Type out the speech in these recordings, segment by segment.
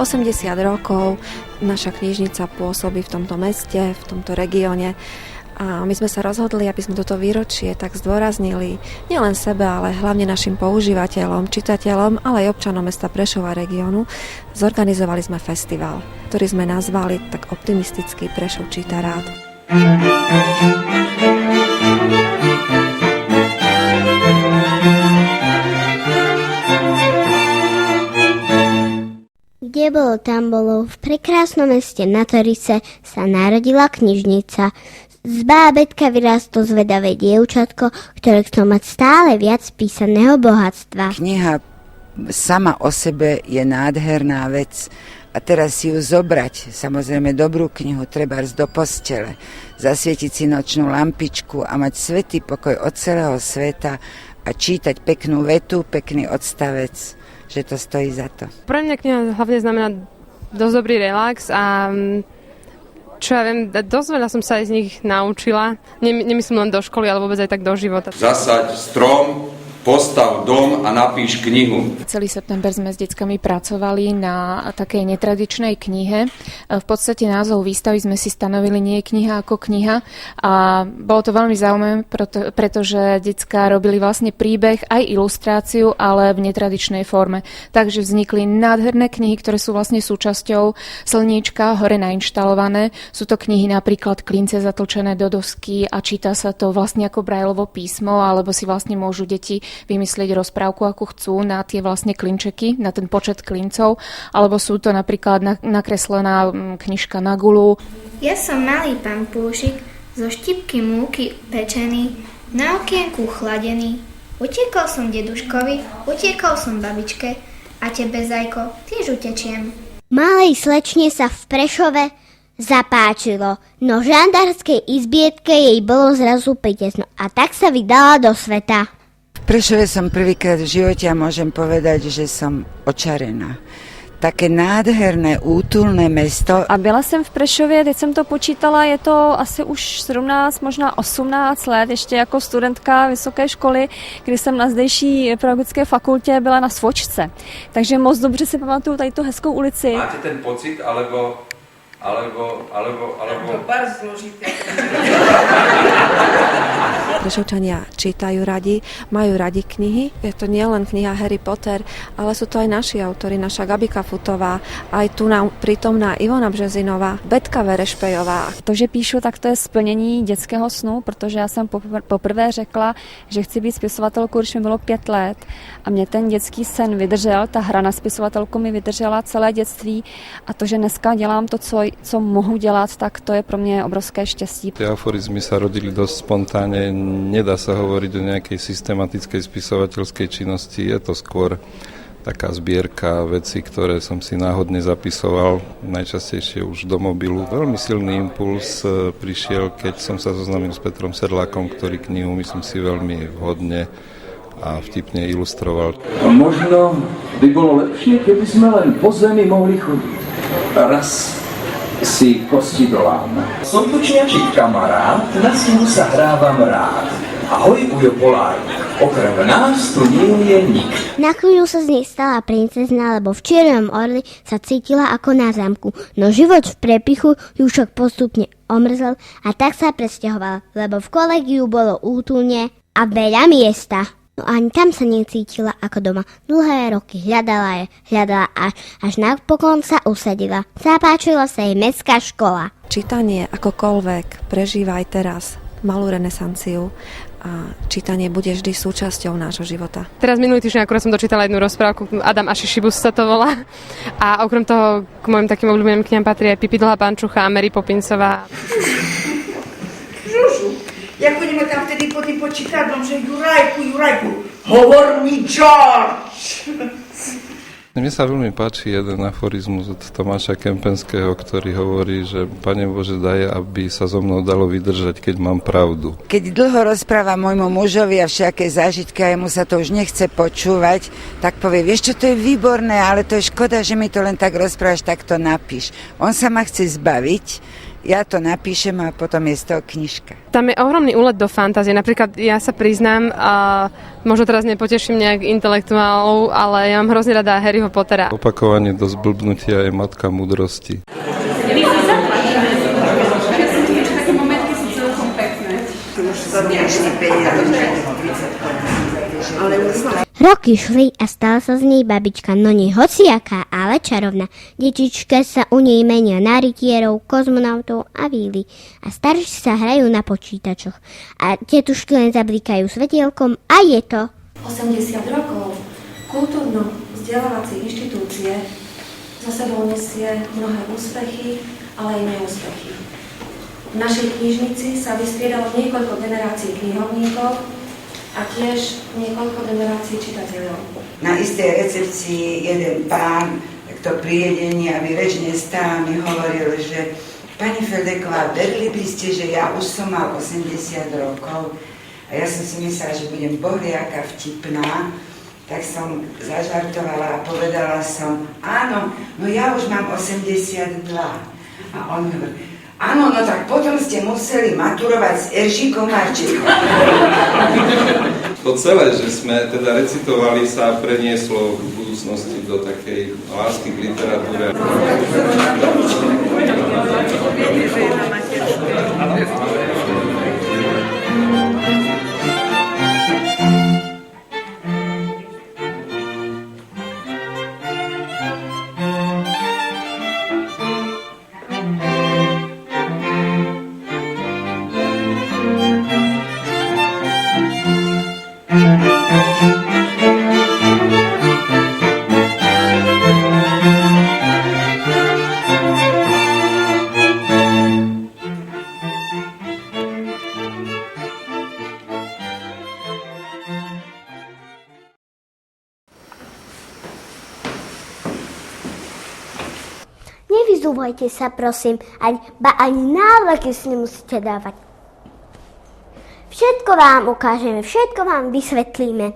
80 rokov naša knižnica pôsobí v tomto meste, v tomto regióne. A my sme sa rozhodli, aby sme toto výročie tak zdôraznili nielen sebe, ale hlavne našim používateľom, čitateľom, ale aj občanom mesta Prešova regiónu. Zorganizovali sme festival, ktorý sme nazvali tak optimisticky Prešov číta rád. Kde bolo, tam bolo. V prekrásnom meste na Torice sa narodila knižnica. Z bábetka vyrástlo zvedavé dievčatko, ktoré chcelo mať stále viac písaného bohatstva. Kniha sama o sebe je nádherná vec a teraz si ju zobrať, samozrejme dobrú knihu, trebárs do postele, zasvietiť si nočnú lampičku a mať svätý pokoj od celého sveta a čítať peknú vetu, pekný odstavec, že to stojí za to. Pre mňa kniha hlavne znamená dosť dobrý relax a čo ja viem, dosť veľa som sa aj z nich naučila. Nemyslím len do školy, ale vôbec aj tak do života. Zasaď strom, postav dom a napíš knihu. Celý september sme s deckami pracovali na takej netradičnej knihe. V podstate názov výstavy sme si stanovili nie je kniha ako kniha a bolo to veľmi zaujímavé, pretože decká robili vlastne príbeh aj ilustráciu, ale v netradičnej forme. Takže vznikli nádherné knihy, ktoré sú vlastne súčasťou Slníčka hore nainštalované. Sú to knihy napríklad Klince zatlčené do dosky a číta sa to vlastne ako Braillovo písmo, alebo si vlastne môžu deti vymyslieť rozprávku, ako chcú na tie vlastne klinčeky, na ten počet klincov, alebo sú to napríklad nakreslená knižka na gulu. Ja som malý pampúšik, zo štipky múky pečený, na okienku chladený. Utiekol som deduškovi, utiekol som babičke a tebe, zajko, tiež utečiem. Malej slečne sa v Prešove zapáčilo, no v žandárskej izbietke jej bolo zrazu pritesno a tak sa vydala do sveta. V Prešove som prvýkrát v živote a môžem povedať, že som očarená. Také nádherné, útulné mesto. A byla jsem v Prešově, teď jsem to počítala, je to asi už 17, možná 18 let, ještě jako studentka vysoké školy, kdy jsem na zdejší pedagogické fakultě byla na Svočce. Takže moc dobře si pamatuju tady tu hezkou ulici. Máte ten pocit, alebo... To bardzo zložité. Prešovčania čítajú radi, majú radi knihy. Je to nielen kniha Harry Potter, ale sú to aj naši autori, naša Gabika Futová, aj tu prítomná Ivona Březinová, Betka Verešpejová. To, že píšu, tak to je splnění dětského snu, protože já jsem poprvé řekla, že chci být spisovatelkou, když mi bylo 5 let. A mě ten dětský sen vydržel, ta hra na spisovatelku mi vydržela celé dětství a to, že dneska dělám to, co mohu dělat, tak to je pro mě obrovské štěstí. Tie aforizmy sa rodili dosť spontánne, nedá sa hovoriť o nejakej systematickej spisovateľskej činnosti, je to skôr taká zbierka vecí, ktoré som si náhodne zapisoval, najčastejšie už do mobilu. Veľmi silný impuls prišiel, keď som sa zoznámil s Petrom Sedlákom, ktorý knihu, myslím si, veľmi vhodne a vtipne ilustroval. Možno by bolo lepšie, keby sme len po zemi mohli chodiť. Raz si kosti doláme. Som tučniačik kamarád, na snehu sa hrávam rád. Ahoj, Ujo Polár, okrem nás tu nie je nik. Na chvíľu sa z nej stala princezna, lebo v Čiernom orli sa cítila ako na zámku, no život v prepichu ju však postupne omrzol a tak sa presťahovala, lebo v kolegiu bolo útulne a veľa miesta. No ani tam sa necítila ako doma. Dlhé roky hľadala a až napokon sa usadila. Zapáčila sa jej mestská škola. Čítanie akokoľvek prežíva aj teraz malú renesanciu a čítanie bude vždy súčasťou nášho života. Teraz minulý týždeň akurát som dočítala jednu rozprávku, Adam a Šišibus sa to volá. A okrem toho k mojim takým obľúbeným knihám patrí aj Pipi dlhá pančucha a Mary Poppinsová. Žužu, jak budeme tam vtedy pod tým počítadlom, že Jurajku, hovor mi George! Mne sa veľmi páči jeden aforizmus od Tomáša Kempenského, ktorý hovorí, že Pane Bože, daj, aby sa so mnou dalo vydržať, keď mám pravdu. Keď dlho rozpráva môjmu mužovi a všaké zážitky a jemu sa to už nechce počúvať, tak povie, vieš čo, to je výborné, ale to je škoda, že mi to len tak rozprávaš, tak to napíš. On sa ma chce zbaviť Ja to napíšem a potom je z toho knižka. Tam je ohromný úlet do fantázie. Napríklad ja sa priznám, možno teraz nepoteším nejak intelektuálov, ale ja mám hrozne rada Harryho Pottera. Opakovanie do zblbnutia je matka múdrosti. Roky šli a stala sa z nej babička, no nie hociaká, ale čarovná. Detička sa u nej menia na rytierov, kozmonautov a víly. A starší sa hrajú na počítačoch. A tetušky len zablikajú svetielkom a je to 80 rokov kultúrno-vzdelávacie inštitúcie za sebou nesie mnohé úspechy, ale aj neúspechy. V našej knižnici sa vystriedalo niekoľko generácií knihovníkov a tiež niekoľko generácií čitateľov. Na istej recepcii jeden pán, takto pri jedení a vyrečne stáva, mi hovoril, že pani Feldeková, verili by ste, že ja už som mal 80 rokov a ja som si myslela, že budem bohliaká vtipná, tak som zažartovala a povedala som, áno, no ja už mám 82. A on mi hovorí, áno, no tak potom ste museli maturovať s Eržikom Marčekom. To celé, že sme teda recitovali, sa prenieslo v budúcnosti do takej lásky k literatúre. Nevyzúvajte sa, prosím, ani návleky si nemusíte dávať. Všetko vám ukážeme, všetko vám vysvetlíme.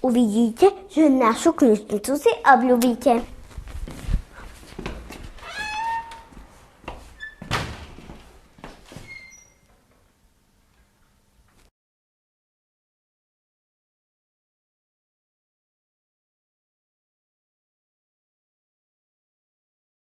Uvidíte, že našu knižnicu si obľúbite.